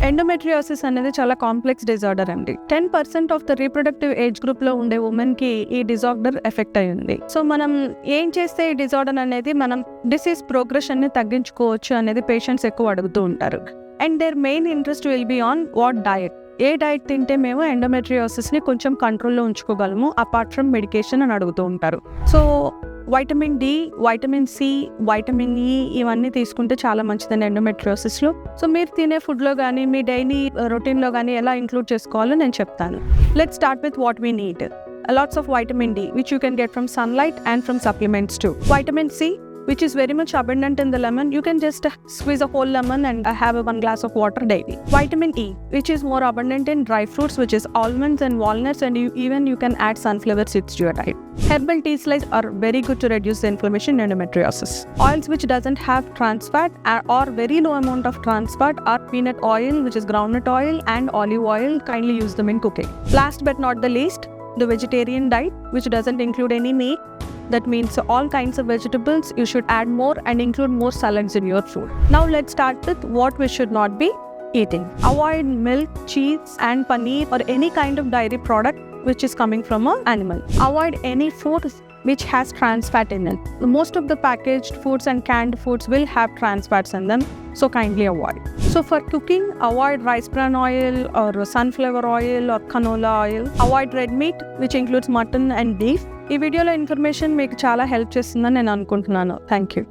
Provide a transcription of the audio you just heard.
Endometriosis అనేది చాలా complex disorder అండి. 10% of the reproductive age group లో ఉండే ఉమెన్ కి ఈ డిజార్డర్ ఎఫెక్ట్ అయ్యింది. సో మనం ఏం చేస్తే ఈ డిజార్డర్ అనేది మనం డిసీజ్ ప్రోగ్రెషన్ ని తగ్గించుకోవచ్చు అనేది పేషెంట్స్ ఎక్కువ అడుగుతూ ఉంటారు. And their main interest will be on what diet. ఏ డయట్ తింటే మేము ఎండోమెట్రియోసిస్ ని కొంచెం కంట్రోల్లో ఉంచుకోగలము అపార్ట్ ఫ్రమ్ మెడికేషన్ అని అడుగుతూ ఉంటారు. So vitamin D, vitamin C, vitamin E ఇవన్నీ తీసుకుంటే చాలా మంచిదండి ఎండోమెట్రియోసిస్లో. సో మీరు తినే ఫుడ్లో కానీ మీ డైలీ రొటీన్లో కానీ ఎలా ఇంక్లూడ్ చేసుకోవాలో నేను చెప్తాను. Let's start with what we need. Lots of vitamin D, which you can get from sunlight and from supplements too. Vitamin C, which is very much abundant in the lemon. You can just squeeze a whole lemon and have one glass of water daily. Vitamin E, which is more abundant in dry fruits, which is almonds and walnuts, and you can add sunflower seeds to your diet. Herbal tea slices are very good to reduce the inflammation in endometriosis. Oils which doesn't have trans fat or very low amount of trans fat are peanut oil, which is groundnut oil, and olive oil. Kindly use them in cooking. Last but not the least, the vegetarian diet, which doesn't include any meat. That means all kinds of vegetables. You should add more and include more salads in your food. Now let's start with what we should not be eating. Avoid milk, cheese and paneer or any kind of dairy product which is coming from an animal. Avoid any food which has trans fat in it. Most of the packaged foods and canned foods will have trans fats in them, so kindly avoid. So for cooking, avoid rice bran oil or sunflower oil or canola oil. Avoid red meat, which includes mutton and beef. ఈ వీడియోలో information మీకు చాలా help చేస్తుందని నేను అనుకుంటున్నాను. Thank you.